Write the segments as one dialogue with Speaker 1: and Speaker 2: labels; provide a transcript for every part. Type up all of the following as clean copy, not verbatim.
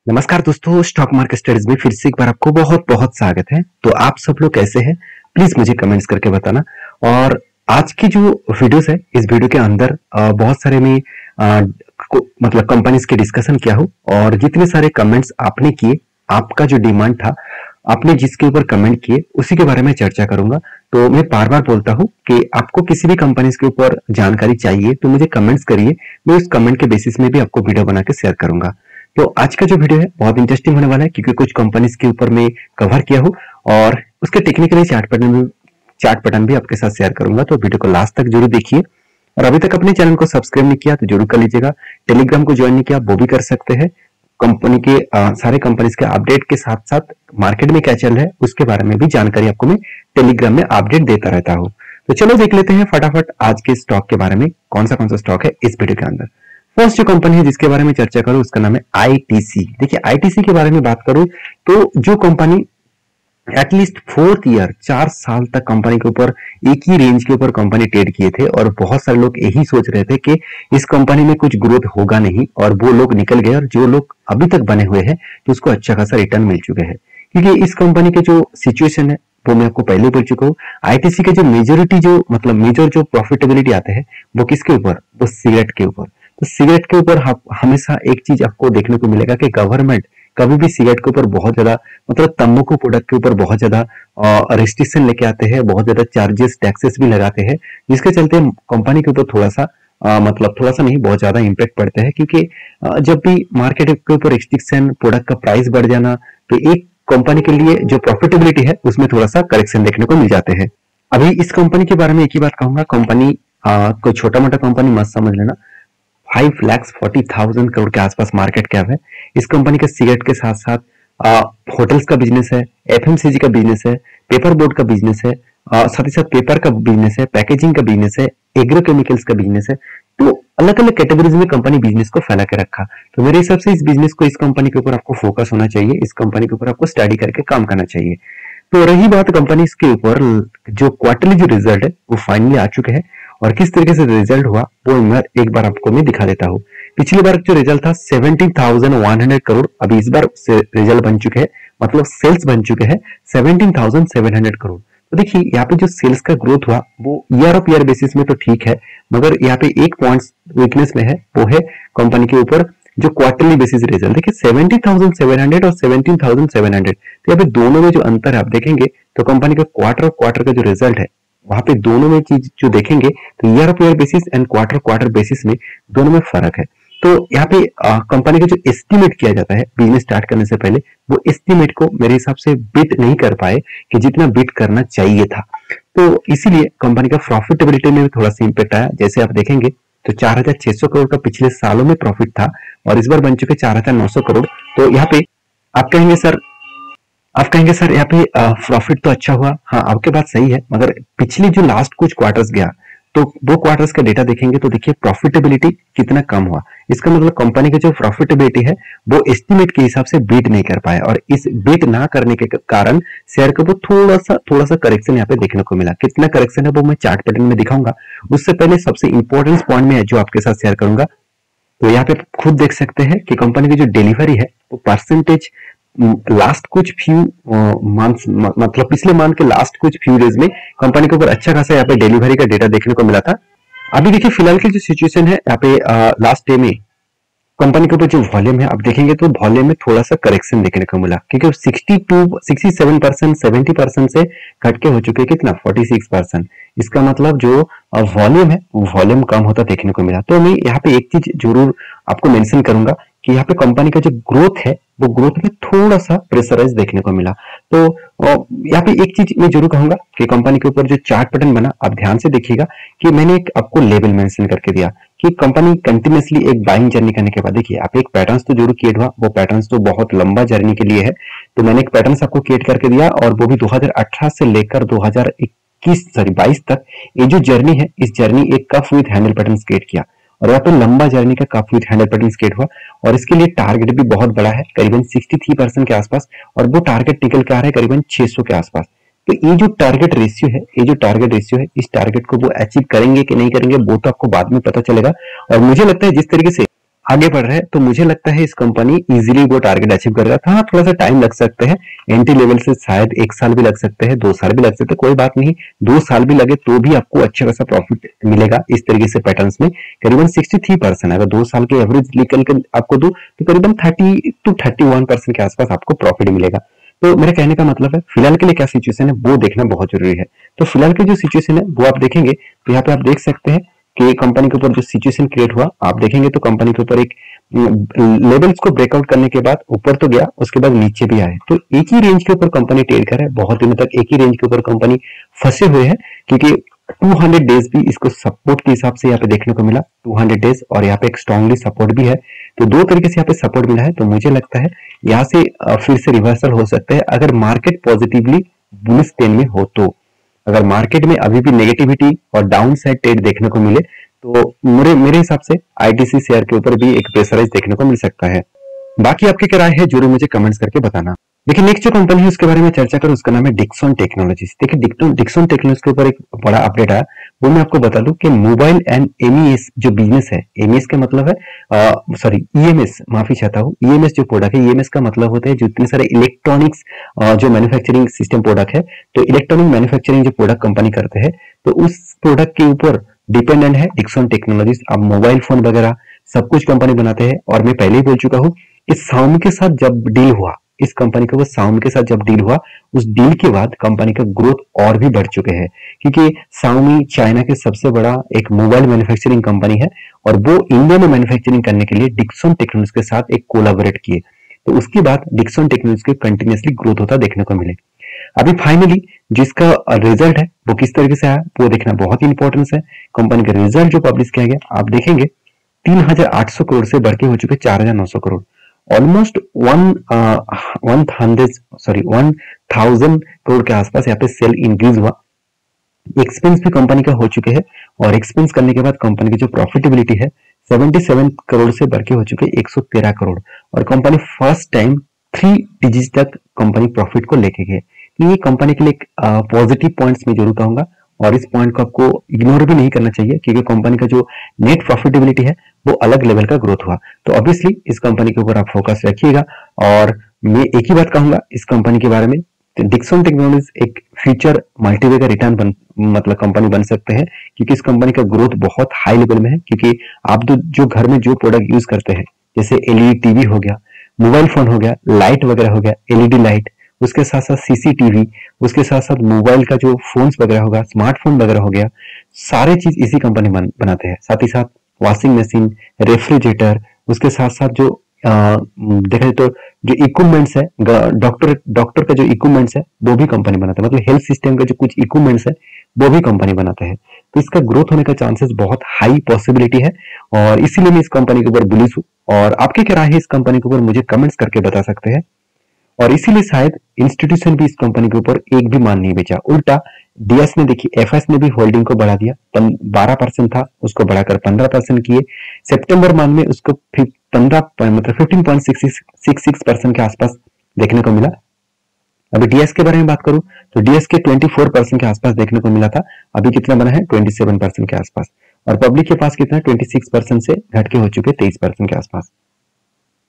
Speaker 1: नमस्कार दोस्तों, stock market studies में फिर से एक बार आपको बहुत बहुत स्वागत है। तो आप सब लोग कैसे हैं, प्लीज मुझे कमेंट्स करके बताना। और आज की जो वीडियोस है, इस वीडियो के अंदर बहुत सारे में मतलब कंपनीज के डिस्कशन किया हो, और जितने सारे कमेंट्स आपने किए, आपका जो डिमांड था, आपने जिसके ऊपर कमेंट किए उसी के बारे में चर्चा करूंगा। तो मैं बार बार बोलता हूं कि आपको किसी भी कंपनीज के ऊपर जानकारी चाहिए तो मुझे कमेंट्स करिए, मैं उस कमेंट के बेसिस में भी आपको वीडियो बना के शेयर करूंगा। तो आज का जो वीडियो है बहुत इंटरेस्टिंग होने वाला है, क्योंकि कुछ कंपनीज के ऊपर मैं कवर किया हूं और उसके टेक्निकली चार्ट पैटर्न भी आपके साथ शेयर करूंगा। तो वीडियो को लास्ट तक जरूर देखिए, और अभी तक अपने चैनल को सब्सक्राइब नहीं किया तो जरूर कर लीजिएगा। टेलीग्राम को ज्वाइन नहीं किया वो भी कर सकते हैं। कंपनी के सारे कंपनीज के अपडेट के साथ साथ मार्केट में क्या चल रहा है उसके बारे में भी जानकारी आपको मैं टेलीग्राम में अपडेट देता रहता हूँ। तो चलो देख लेते हैं फटाफट आज के स्टॉक के बारे में, कौन सा स्टॉक है इस वीडियो के अंदर। फर्स्ट जो कंपनी है जिसके बारे में चर्चा करूं उसका नाम है आईटीसी। देखिए, आईटीसी के बारे में बात करूं तो जो कंपनी एटलीस्ट 4th ईयर 4 साल तक कंपनी के ऊपर एक ही रेंज के ऊपर कंपनी ट्रेड किए थे, और बहुत सारे लोग यही सोच रहे थे कि इस कंपनी में कुछ ग्रोथ होगा नहीं, और वो लोग निकल गए, और जो लोग अभी तक बने हुए हैं तो उसको अच्छा खासा रिटर्न मिल चुके हैं। क्योंकि इस कंपनी के जो सिचुएशन है वो मैं आपको पहले बोल चुका हूँ। आईटीसी के जो मेजर जो प्रॉफिटेबिलिटी आते हैं वो किसके ऊपर, वो सिगरेट के ऊपर। तो सिगरेट के ऊपर हमेशा एक चीज आपको देखने को मिलेगा कि गवर्नमेंट कभी भी सिगरेट के ऊपर बहुत ज्यादा तंबाकू प्रोडक्ट के ऊपर बहुत ज्यादा रेस्ट्रिक्शन लेके आते हैं, बहुत ज्यादा चार्जेस टैक्सेस भी लगाते हैं, जिसके चलते कंपनी के ऊपर थोड़ा सा थोड़ा सा नहीं, बहुत ज्यादा इम्पैक्ट पड़ता है। क्योंकि जब भी मार्केट के ऊपर रेस्ट्रिक्शन, प्रोडक्ट का प्राइस बढ़ जाना, तो एक कंपनी के लिए जो प्रॉफिटेबिलिटी है उसमें थोड़ा सा करेक्शन देखने को मिल जाते हैं। अभी इस कंपनी के बारे में एक ही बात कहूंगा, कंपनी कोई छोटा मोटा कंपनी मत समझ लेना। 5,40,000 करोड़ के आसपास मार्केट कैप है। इस कंपनी का सिगरेट के साथ साथ होटल्स का बिजनेस है, एफएमसीजी का बिजनेस है, पेपर बोर्ड का बिजनेस है, साथ ही साथ पेपर का बिजनेस है, पैकेजिंग का बिजनेस है, एग्रोकेमिकल्स का बिजनेस है। तो अलग अलग कैटेगरीज में कंपनी बिजनेस को फैला के रखा। तो मेरे हिसाब से इस बिजनेस को, इस कंपनी के ऊपर आपको फोकस होना चाहिए, इस कंपनी के ऊपर आपको स्टडी करके काम करना चाहिए। तो रही बात कंपनी के ऊपर, जो क्वार्टरली जो रिजल्ट है वो फाइनली आ चुके हैं, और किस तरीके से रिजल्ट हुआ वो एक बार आपको मैं दिखा देता हूँ। पिछली बार जो रिजल्ट था 17,100 करोड़, अभी इस बार रिजल्ट बन चुके हैं, मतलब सेल्स बन चुके हैं 17,700 करोड़। तो देखिए यहाँ पे जो सेल्स का ग्रोथ हुआ वो ईयर ऑफ ईयर बेसिस में तो ठीक है, मगर यहाँ पे एक पॉइंट वीकनेस में है, वो है कंपनी के ऊपर जो क्वार्टरली बेसिस रिजल्ट। देखिए 70,700 और 17,700, तो यहाँ पे दोनों में जो अंतर है आप देखेंगे तो कंपनी का क्वार्टर का जो रिजल्ट है वहां पे दोनों में चीज जो देखेंगे तो year of year basis and quarter basis में दोनों में फर्क है। तो यहाँ पे कंपनी का जो एस्टिमेट किया जाता है बिजनेस स्टार्ट करने से पहले, वो एस्टिमेट को मेरे हिसाब से बीट नहीं कर पाए कि जितना बीट करना चाहिए था। तो इसीलिए कंपनी का प्रॉफिटेबिलिटी में भी थोड़ा सा इंपैक्ट आया। जैसे आप देखेंगे तो 4,600 करोड़ का पिछले सालों में प्रॉफिट था, और इस बार बन चुके 4,900 करोड़। तो यहाँ पे आप कहेंगे सर यहाँ पे प्रॉफिट तो अच्छा हुआ, हाँ आपके बात सही है, मगर पिछली जो लास्ट कुछ क्वार्टर्स गया तो वो क्वार्टर्स का डेटा देखेंगे तो देखिए प्रॉफिटेबिलिटी कितना कम हुआ। इसका मतलब कंपनी की जो प्रॉफिटेबिलिटी है वो एस्टिमेट के हिसाब से बीट नहीं कर पाया, और इस बीट ना करने के कारण शेयर का वो थोड़ा सा करेक्शन यहाँ पे देखने को मिला। कितना करेक्शन है वो मैं चार्ट पैटर्न में दिखाऊंगा। उससे पहले सबसे इंपॉर्टेंट पॉइंट में जो आपके साथ शेयर करूंगा, तो यहाँ पे खुद देख सकते हैं कि कंपनी की जो डिलीवरी है वो परसेंटेज लास्ट कुछ फ्यू मंथ्स, मतलब पिछले मंथ के लास्ट कुछ फ्यू डेज में कंपनी के ऊपर अच्छा खासा यहाँ पे डिलीवरी का डेटा देखने को मिला था। अभी देखिए फिलहाल की जो सिचुएशन है यहाँ पे लास्ट डे में कंपनी के ऊपर जो वॉल्यूम है आप देखेंगे तो वॉल्यूम में थोड़ा सा करेक्शन देखने को मिला, क्योंकि 67% 70% से घट के हो चुके कितना 46%। इसका मतलब जो वॉल्यूम है वो वॉल्यूम कम होता देखने को मिला। तो मैं यहाँ पे एक चीज जरूर आपको मेंशन करूंगा कि यहाँ पे कंपनी का जो ग्रोथ है वो ग्रोथ में थोड़ा सा प्रेशराइज देखने को मिला। तो यहाँ पे एक चीज मैं जरूर कहूंगा कि कंपनी के ऊपर जो चार्ट पैटर्न बना आप ध्यान से देखिएगा कि मैंने एक आपको लेवल मेंशन करके दिया कि कंपनी कंटिन्यूसली एक बाइंग जर्नी करने के बाद, देखिए आप एक पैटर्न्स तो जरूर क्रिएट हुआ, वो पैटर्न्स तो बहुत लंबा जर्नी के लिए है। तो मैंने एक पैटर्न्स आपको क्रिएट करके दिया, और वो भी 2018 से लेकर 2022 तक ये जो जर्नी है, इस जर्नी एक cough with handle pattern create किया, और यहाँ पे लंबा जर्नी का cough with handle pattern create हुआ, और इसके लिए टारगेट भी बहुत बड़ा है, करीबन 63% के आसपास, और वो टारगेट निकल के आ रहा है करीबन 600 के आसपास। तो ये जो टारगेट रेशियो है, इस टारगेट को वो अचीव करेंगे कि नहीं करेंगे वो तो आपको बाद में पता चलेगा। और मुझे लगता है जिस तरीके से आगे बढ़ रहे हैं, तो मुझे लगता है इस कंपनी इजीली वो टारगेट अचीव करेगा। हाँ, थोड़ा सा टाइम लग सकते हैं, एंट्री लेवल से शायद 1 साल भी लग सकते हैं, 2 साल भी लग सकते हैं, कोई बात नहीं। 2 साल भी लगे तो भी आपको अच्छा खासा प्रॉफिट मिलेगा इस तरीके से पैटर्न्स में। करीबन 63%, अगर 2 साल के एवरेज निकल कर आपको दो तो करीबन 30 to 31% के आसपास आपको प्रॉफिट मिलेगा। तो मेरे कहने का मतलब है फिलहाल के लिए क्या सिचुएशन है वो देखना बहुत जरूरी है। तो फिलहाल की जो सिचुएशन है वो आप देखेंगे तो यहाँ पे आप देख सकते हैं कि कंपनी के ऊपर जो सिचुएशन क्रिएट हुआ, आप देखेंगे तो कंपनी के ऊपर एक लेवल्स को ब्रेकआउट करने के बाद ऊपर तो गया, उसके बाद नीचे भी आए। तो एक ही रेंज के ऊपर कंपनी ट्रेड कर रहा है, बहुत दिनों तक एक ही रेंज के ऊपर कंपनी फंसे हुए हैं, क्योंकि 200 डेज भी इसको सपोर्ट के हिसाब से यहाँ पे देखने को मिला, 200 डेज, और यहाँ पे एक स्ट्रांगली सपोर्ट भी है। तो दो तरीके से यहाँ पे सपोर्ट मिला है। तो मुझे लगता है यहाँ से फिर से रिवर्सल हो सकता है अगर मार्केट पॉजिटिवली बुलिश ट्रेंड में हो। तो अगर मार्केट में अभी भी नेगेटिविटी और डाउन साइड ट्रेड देखने को मिले तो मेरे हिसाब से आईटीसी शेयर के ऊपर भी एक प्रेशराइज देखने को मिल सकता है। बाकी आपकी क्या राय है जरूर मुझे कमेंट्स करके बताना। देखिए नेक्स्ट जो कंपनी है उसके बारे में चर्चा करूं, उसका नाम है डिक्सन टेक्नोलॉजीज। देखिए डिक्सन टेक्नोलॉजीज के ऊपर एक बड़ा अपडेट आया, वो मैं आपको बता दूं कि मोबाइल एंड एमईएस जो बिजनेस है, एमईएस का मतलब है सॉरी ईएमएस, माफी चाहता हूँ, ईएमएस जो प्रोडक्ट है, ईएमएस का मतलब होता है जितने सारे इलेक्ट्रॉनिक्स जो मैन्युफैक्चरिंग सिस्टम प्रोडक्ट है, तो इलेक्ट्रॉनिक मैन्युफैक्चरिंग जो प्रोडक्ट कंपनी करते हैं तो उस प्रोडक्ट के ऊपर डिपेंडेंट है डिक्सन टेक्नोलॉजीज। अब मोबाइल फोन वगैरह सब कुछ कंपनी बनाते हैं, और मैं पहले ही बोल चुका हूँ इस Xiaomi के साथ जब डील हुआ, इस कंपनी का वो Xiaomi के साथ जब डील हुआ, उस डील के बाद कंपनी का ग्रोथ और भी बढ़ चुके हैं, क्योंकि Xiaomi चाइना के सबसे बड़ा एक मोबाइल मैन्युफैक्चरिंग कंपनी है, और वो इंडिया में मैन्युफैक्चरिंग करने के लिए डिक्सन टेक्नोलॉजीज के साथ एक कोलैबोरेट किए। तो उसके बाद डिक्सन टेक्नोलॉजीज के कंटिन्यूसली ग्रोथ होता देखने को मिले। अभी फाइनली जिसका रिजल्ट है वो किस तरीके से आया वो देखना बहुत ही इंपॉर्टेंस है। कंपनी का रिजल्ट जो पब्लिश किया गया आप देखेंगे 3800 करोड़ से बढ़ के हो चुके 4900 करोड़, ऑलमोस्ट 1000 करोड़ के आसपास यहाँ पे सेल इंक्रीज हुआ। एक्सपेंस भी कंपनी का हो चुके हैं, और एक्सपेंस करने के बाद कंपनी की जो प्रॉफिटेबिलिटी है 77 करोड़ से बढ़ के हो चुके 113 करोड़, और कंपनी फर्स्ट टाइम 3 डिजिट तक कंपनी प्रॉफिट को लेके गए। तो ये कंपनी के लिए एक पॉजिटिव पॉइंट्स में जरूर कहूंगा, और इस पॉइंट को आपको इग्नोर भी नहीं करना चाहिए, क्योंकि कंपनी का जो नेट प्रॉफिटेबिलिटी है वो अलग लेवल का ग्रोथ हुआ। तो ऑब्वियसली इस कंपनी के ऊपर आप फोकस रखिएगा, और मैं एक ही बात कहूंगा इस कंपनी के बारे में, डिक्सन टेक्नोलॉजीज एक फ्यूचर मल्टीवे का रिटर्न मतलब कंपनी बन सकते हैं, क्योंकि इस कंपनी का ग्रोथ बहुत हाई लेवल में है। क्योंकि आप जो घर में जो प्रोडक्ट यूज करते हैं, जैसे एलईडी टीवी हो गया, मोबाइल फोन हो गया, लाइट वगैरह हो गया, एलईडी लाइट, उसके साथ साथ सीसीटीवी, उसके साथ साथ मोबाइल का जो फोन्स वगैरह होगा, स्मार्टफोन वगैरह हो गया, सारे चीज इसी कंपनी बनाते हैं। साथ ही साथ वॉशिंग मशीन, रेफ्रिजरेटर, उसके साथ साथ जो देखा जाए तो जो इक्विपमेंट्स है, डॉक्टर का जो इक्विपमेंट्स है वो भी कंपनी बनाता है, मतलब हेल्थ सिस्टम का जो कुछ इक्विपमेंट्स है वो भी कंपनी बनाता है। तो इसका ग्रोथ होने का चांसेस बहुत हाई पॉसिबिलिटी है, और इसीलिए मैं इस कंपनी के ऊपर बुलिश हूँ। और आपके क्या राय है इस कंपनी के ऊपर मुझे कमेंट्स करके बता सकते हैं। और इसीलिए शायद इंस्टीट्यूशन भी इस कंपनी के ऊपर एक भी मान नहीं बेचा, उल्टा डीएस ने देखिए एफएस ने भी होल्डिंग को बढ़ा दिया, 12% था उसको बढ़ाकर 15% किए। सितंबर मंथ में उसको 15.66% के आसपास देखने को मिला। अभी डीएस के बारे में बात करूं तो डीएस के 24% के आसपास देखने को मिला था, अभी कितना बना है 27% के आसपास, और पब्लिक के पास कितना 26% से घट के हो चुके 23% के आसपास।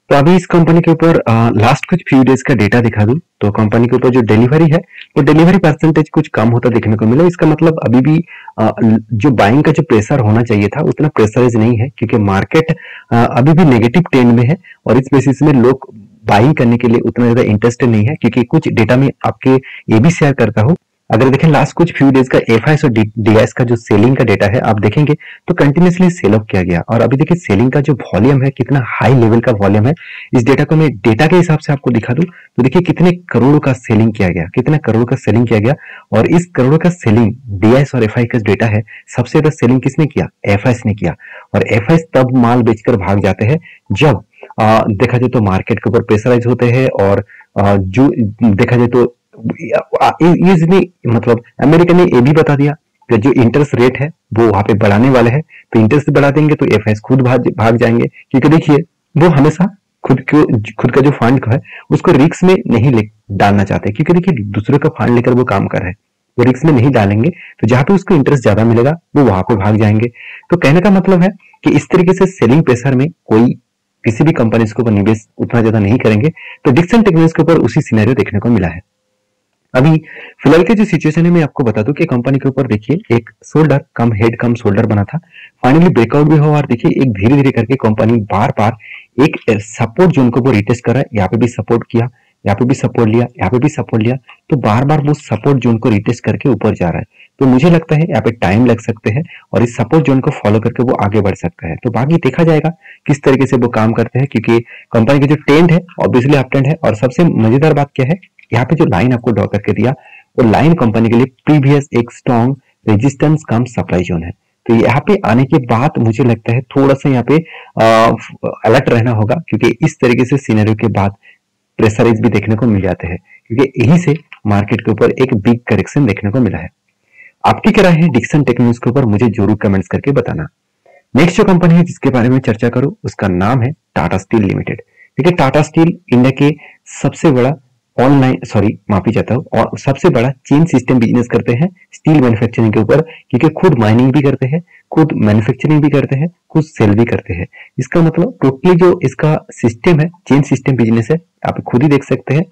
Speaker 1: तो अभी इस कंपनी के ऊपर लास्ट कुछ फ्यू डेज का डेटा दिखा दूं तो कंपनी के ऊपर जो डिलीवरी है वो डिलीवरी परसेंटेज कुछ कम होता देखने को मिला। इसका मतलब अभी भी जो बाइंग का जो प्रेशर होना चाहिए था उतना प्रेशराइज नहीं है, क्योंकि मार्केट अभी भी नेगेटिव ट्रेंड में है, और इस बेसिस में लोग बाइंग करने के लिए उतना ज्यादा इंटरेस्टेड नहीं है। क्योंकि कुछ डेटा में आपके ये भी शेयर करता हूँ, अगर देखें लास्ट कुछ फ्यू डेज का एफआईएस और डीआईएस का जो सेलिंग का डेटा है आप देखेंगे तो कंटिन्यूसली सेल ऑफ किया गया, और अभी देखिए सेलिंग का जो वॉल्यूम है कितना हाई लेवल का वॉल्यूम है। इस डेटा को मैं डेटा के हिसाब से आपको दिखा दूं तो देखिए कितने करोड़ों का सेलिंग किया गया, कितना करोड़ों का सेलिंग किया गया, और इस करोड़ों का सेलिंग डीआईएस और एफआई का डेटा है, सबसे ज्यादा सेलिंग किसने किया, एफआईएस ने किया। और एफआईएस तब माल बेचकर भाग जाते हैं जब देखा जाए तो मार्केट के ऊपर प्रेशराइज होते हैं, और जो देखा जाए तो इजली मतलब अमेरिका ने ये भी बता दिया कि जो इंटरेस्ट रेट है वो वहां पे बढ़ाने वाले हैं, तो इंटरेस्ट बढ़ा देंगे तो एफआईएस खुद भाग जाएंगे, क्योंकि देखिए वो हमेशा खुद का जो फंड है उसको रिस्क में नहीं डालना चाहते, क्योंकि देखिए दूसरे का फंड लेकर वो काम कर रहे हैं, वो रिस्क में नहीं डालेंगे, तो जहां पे उसको इंटरेस्ट ज्यादा मिलेगा वो वहां को भाग जाएंगे। तो कहने का मतलब है कि इस तरीके से सेलिंग प्रेशर में कोई किसी भी कंपनी के ऊपर निवेश उतना ज्यादा नहीं करेंगे। तो डिक्सन टेक्नोलॉजीज के ऊपर उसी सिनेरियो देखने को मिला है। अभी फिलहाल की जो सिचुएशन है मैं आपको बता दूं कि कंपनी के ऊपर देखिए एक शोल्डर कम हेड कम शोल्डर बना था, फाइनली ब्रेकआउट भी हुआ और देखिए एक धीरे धीरे करके कंपनी बार बार एक सपोर्ट जोन को वो रिटेस्ट कर रहा है। यहाँ पे भी सपोर्ट किया, यहाँ पे भी सपोर्ट लिया, यहाँ पे भी सपोर्ट लिया, तो बार बार वो सपोर्ट जोन को रिटेस्ट करके ऊपर जा रहा है। तो मुझे लगता है यहाँ पे टाइम लग सकते हैं और इस सपोर्ट जोन को फॉलो करके वो आगे बढ़ सकता है। तो बाकी देखा जाएगा किस तरीके से वो काम करते हैं, क्योंकि कंपनी की जो ट्रेंड है ऑब्वियसली अप ट्रेंड है। और सबसे मजेदार बात क्या है, यहाँ पे जो लाइन आपको ड्रॉ करके दिया वो लाइन कंपनी के लिए प्रीवियस एक स्ट्रॉन्ग रेजिस्टेंस कम सप्लाई जोन है। तो यहाँ पे आने के बाद मुझे लगता है थोड़ा सा यहाँ पे अलर्ट रहना होगा, क्योंकि इस तरीके से सीनरी के बाद प्रेशराइज भी देखने को मिल जाते हैं, क्योंकि यही से मार्केट के ऊपर एक बिग करेक्शन देखने को मिला है। आपकी क्या राय है डिक्सन टेक्नोलॉजीज के ऊपर, मुझे जरूर कमेंट्स करके बताना। नेक्स्ट जो कंपनी है जिसके बारे में चर्चा करूं उसका नाम है टाटा स्टील लिमिटेड। देखिए टाटा स्टील इंडिया के सबसे बड़ा ऑनलाइन माफी चाहता हूँ, और सबसे बड़ा चेन सिस्टम बिजनेस करते हैं स्टील मैन्युफैक्चरिंग के ऊपर, क्योंकि खुद माइनिंग भी करते हैं, खुद मैन्युफैक्चरिंग भी करते हैं, खुद सेल भी करते हैं। इसका मतलब टोटली जो इसका सिस्टम है चेन सिस्टम बिजनेस है, आप खुद ही देख सकते हैं।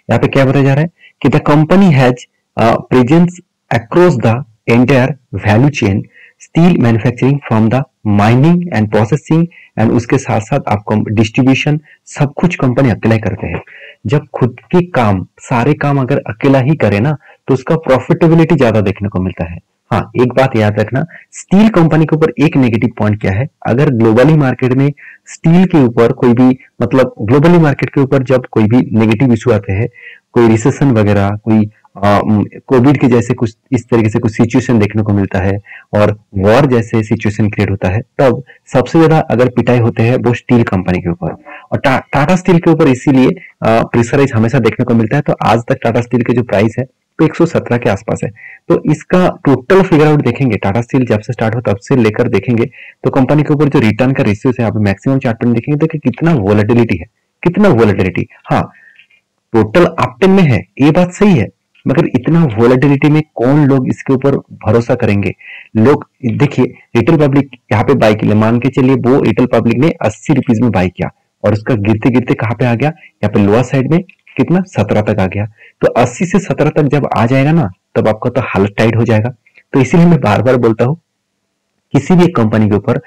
Speaker 1: यहाँ पे क्या बताया जा रहा है कि the company has presence across the entire value chain steel manufacturing from the mining and processing, and उसके साथ साथ आप डिस्ट्रीब्यूशन सब कुछ कंपनी अकेला ही करते हैं। जब खुद के काम सारे काम अगर अकेला ही करे ना तो उसका प्रॉफिटेबिलिटी ज्यादा देखने को मिलता है। हाँ, एक बात याद रखना, स्टील कंपनी के ऊपर एक नेगेटिव पॉइंट क्या है, अगर ग्लोबली मार्केट में स्टील के ऊपर कोई भी ग्लोबली मार्केट के ऊपर जब कोई भी नेगेटिव इशू आते हैं, कोई रिसेशन वगैरह, कोई कोविड के जैसे कुछ इस तरीके से कुछ सिचुएशन देखने को मिलता है और वॉर जैसे सिचुएशन क्रिएट होता है, तब सबसे ज्यादा अगर पिटाई होते हैं वो स्टील कंपनी के ऊपर। और टाटा स्टील के ऊपर इसीलिए प्रेशराइज हमेशा देखने को मिलता है। तो आज तक टाटा स्टील के जो प्राइस है तो 117 के आसपास है। तो इसका टोटल फिगर आउट देखेंगे, टाटा स्टील जब से स्टार्ट हो तब से लेकर देखेंगे तो कंपनी के ऊपर जो रिटर्न का रेशियो है, आप मैक्सिमम चार्ट में देखेंगे तो कितना वोलेटिलिटी है, कितना वोलेटिलिटी। हाँ, टोटल अप टेन में है, ये बात सही है, मगर इतना वोलेटिलिटी में कौन लोग इसके ऊपर भरोसा करेंगे। लोग देखिए रिटेल पब्लिक यहाँ पे बाई के लिए मान के चलिए, वो रिटेल पब्लिक ने 80 रुपीज में बाई किया और उसका गिरते गिरते कहाँ पे आ गया, यहाँ पे लोअर साइड में कितना 17 तक आ गया। तो 80 से 17 तक जब आ जाएगा ना तब आपका तो हालत टाइट हो जाएगा। तो इसीलिए मैं बार बार बोलता हूँ किसी भी कंपनी के ऊपर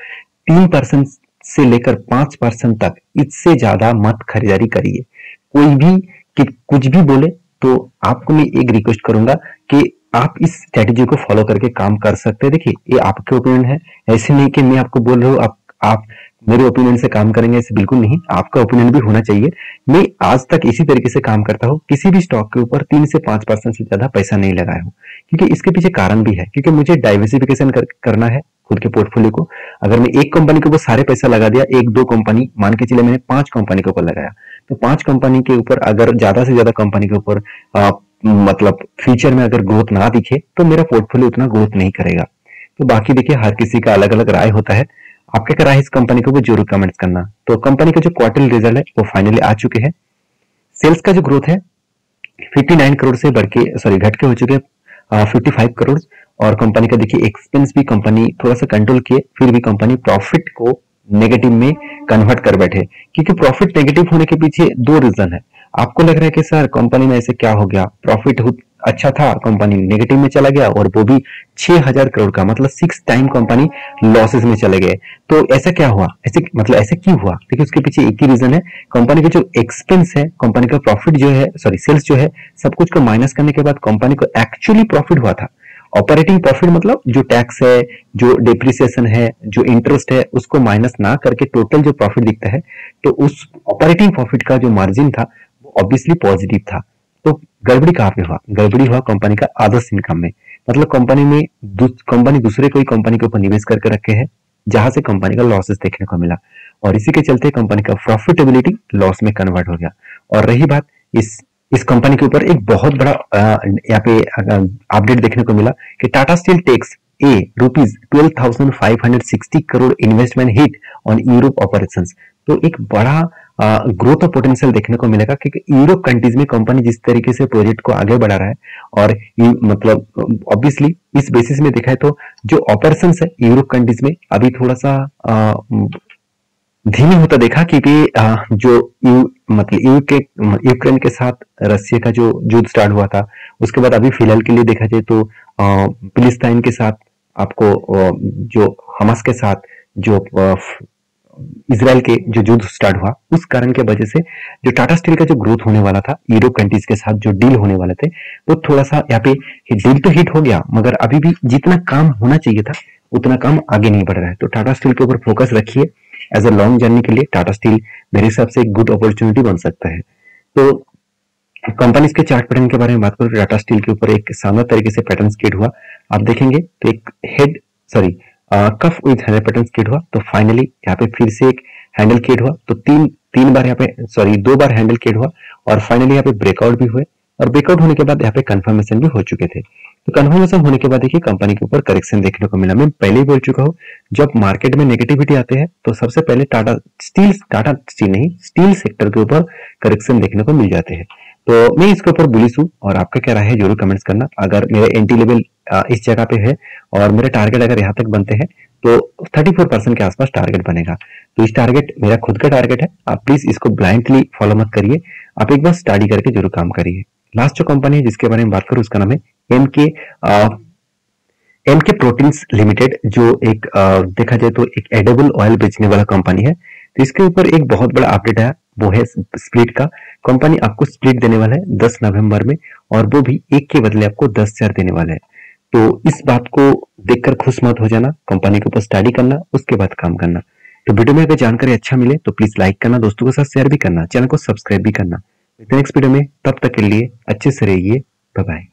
Speaker 1: 3% से लेकर 5% तक इससे ज्यादा मत खरीदारी करिए। कोई भी कुछ भी बोले तो आपको मैं एक रिक्वेस्ट करूंगा कि आप इस स्ट्रेटेजी को फॉलो करके काम कर सकते हैं। देखिए ये आपके ओपिनियन है, ऐसे नहीं कि मैं आपको बोल रहा हूँ आप मेरे ओपिनियन से काम करेंगे, ऐसे बिल्कुल नहीं, आपका ओपिनियन भी होना चाहिए। मैं आज तक इसी तरीके से काम करता हूँ, किसी भी स्टॉक के ऊपर 3 से 5% से ज्यादा पैसा नहीं लगाया हूँ, क्योंकि इसके पीछे कारण भी है, क्योंकि मुझे डाइवर्सिफिकेशन करना है खुद के पोर्टफोलियो को। अगर मैं एक कंपनी के ऊपर सारे पैसा लगा दिया, एक दो कंपनी मान के चले मैंने 5 कंपनी के ऊपर लगाया, तो 5 कंपनी के ऊपर अगर ज्यादा से ज्यादा कंपनी के ऊपर फ्यूचर में अगर ग्रोथ ना दिखे तो मेरा पोर्टफोलियो उतना ग्रोथ नहीं करेगा। तो बाकी देखिए हर किसी का अलग अलग राय होता है, आपके क्या राय है इस कंपनी को वो जरूर कमेंट्स करना। तो कंपनी का जो क्वार्टरली रिजल्ट है वो फाइनली आ चुके हैं। सेल्स का जो ग्रोथ है 59 करोड़ से बढ़ के घट के हो चुके हैं 55 करोड़। और कंपनी का देखिए एक्सपेंस भी कंपनी थोड़ा सा कंट्रोल किए, फिर भी कंपनी प्रॉफिट को नेगेटिव में कन्वर्ट कर बैठे, क्योंकि प्रॉफिट नेगेटिव होने के पीछे 2 रीजन है। आपको लग रहा है कि सर कंपनी में ऐसे क्या हो गया, प्रॉफिट अच्छा था कंपनी नेगेटिव में चला गया, और वो भी 6000 करोड़ का, मतलब 6 टाइम कंपनी लॉसेस में चले गए। तो ऐसा क्या हुआ, ऐसे क्यों हुआ? देखिए उसके पीछे एक ही रीजन है, कंपनी का जो एक्सपेंस है, कंपनी का प्रॉफिट जो है सेल्स जो है, सब कुछ को माइनस करने के बाद कंपनी को एक्चुअली प्रॉफिट हुआ था। ऑपरेटिंग प्रॉफिट मतलब जो टैक्स है, जो डिप्रिसिएशन है, जो इंटरेस्ट है, उसको माइनस ना करके टोटल जो प्रॉफिट दिखता है, तो उस ऑपरेटिंग प्रॉफिट का जो मार्जिन था वो ऑब्वियसली पॉजिटिव था। तो गड़बड़ी कहाँ पे हुआ? गड़बड़ी हुआ कंपनी का अदर्स इनकम में, मतलब कंपनी दूसरे कोई कंपनी के ऊपर निवेश करके रखे हैं, जहां से कंपनी का लॉसेस देखने को मिला, और इसी के चलते कंपनी का प्रॉफिटेबिलिटी लॉस में कन्वर्ट हो गया। और रही बात इस कंपनी के ऊपर एक बहुत बड़ा यहाँ पे अपडेट देखने को मिला कि Tata steel takes rupees 12,560 crore investment hit on Europe operations. तो एक बड़ा ग्रोथ पोटेंशियल देखने को मिलेगा, क्योंकि यूरोप कंट्रीज में कंपनी जिस तरीके से प्रोजेक्ट को आगे बढ़ा रहा है, और ऑब्वियसली इस बेसिस में देखा है तो जो ऑपरेशंस है यूरोप कंट्रीज में अभी थोड़ा सा धीमे होता देखा क्योंकि जो मतलब यूक्रेन के साथ रसिया का जो युद्ध स्टार्ट हुआ था, उसके बाद अभी फिलहाल के लिए देखा जाए तो फिलिस्तीन के साथ आपको जो हमास के साथ जो इसराइल के जो युद्ध स्टार्ट हुआ, उस कारण के वजह से जो टाटा स्टील का जो ग्रोथ होने वाला था यूरोप कंट्रीज के साथ जो डील होने वाले थे, वो थोड़ा सा यहाँ पे डील तो हिट हो गया, मगर अभी भी जितना काम होना चाहिए था उतना काम आगे नहीं बढ़ रहा है। तो टाटा स्टील के ऊपर फोकस रखिए। एज अ लॉन्ग जर्नी के लिए टाटा स्टील मेरे हिसाब से एक गुड अपॉर्चुनिटी बन सकता है। तो कंपनीज के चार्ट पैटर्न के बारे में बात करूं, टाटा स्टील के ऊपर एक शानदार तरीके से पैटर्न क्रिएट हुआ। आप देखेंगे तो एक head sorry cup with handle pattern create हुआ, तो फाइनली यहाँ पे फिर से एक हैंडल क्रिएट हुआ, तो तीन बार यहाँ पे सॉरी 2 बार हैंडल क्रिएट हुआ और फाइनली यहाँ पे ब्रेकआउट भी हुए और ब्रेकआउट होने के बाद यहाँ पे कंफर्मेशन भी हो चुके थे। तो कंफर्मेशन होने के बाद देखिए कंपनी के ऊपर करेक्शन देखने को मिला। मैं पहले ही बोल चुका हूँ, जब मार्केट में नेगेटिविटी आते हैं तो सबसे पहले टाटा स्टील नहीं, स्टील सेक्टर के ऊपर करेक्शन देखने को मिल जाते हैं। तो मैं इसके ऊपर बुलिश हूँ और आपका क्या राय है जरूर कमेंट्स करना। अगर मेरा एंटी लेवल इस जगह पे है और मेरे टारगेट अगर यहाँ तक बनते हैं तो 34% के आसपास टारगेट बनेगा। तो इस टारगेट मेरा खुद का टारगेट है, आप प्लीज इसको ब्लाइंडली फॉलो मत करिए, आप एक बार स्टडी करके जरूर काम करिए। लास्ट जो कंपनी है जिसके बारे में बात करूं उसका नाम है एमके प्रोटीन्स लिमिटेड, जो एक देखा जाए तो एक एडिबल ऑयल बेचने वाला कंपनी है। तो इसके ऊपर एक बहुत बड़ा अपडेट आया, वो है स्प्लिट का। कंपनी आपको स्प्लिट देने वाला है 10 नवंबर में और वो भी एक के बदले आपको 10 शेयर देने वाला है। तो इस बात को देखकर खुश मत हो जाना, कंपनी के ऊपर स्टडी करना, उसके बाद काम करना। तो वीडियो में अगर जानकारी अच्छा मिले तो प्लीज लाइक करना, दोस्तों के साथ शेयर भी करना, चैनल को सब्सक्राइब भी करना। नेक्स्ट वीडियो में, तब तक के लिए अच्छे से रहिए, बाय बाय।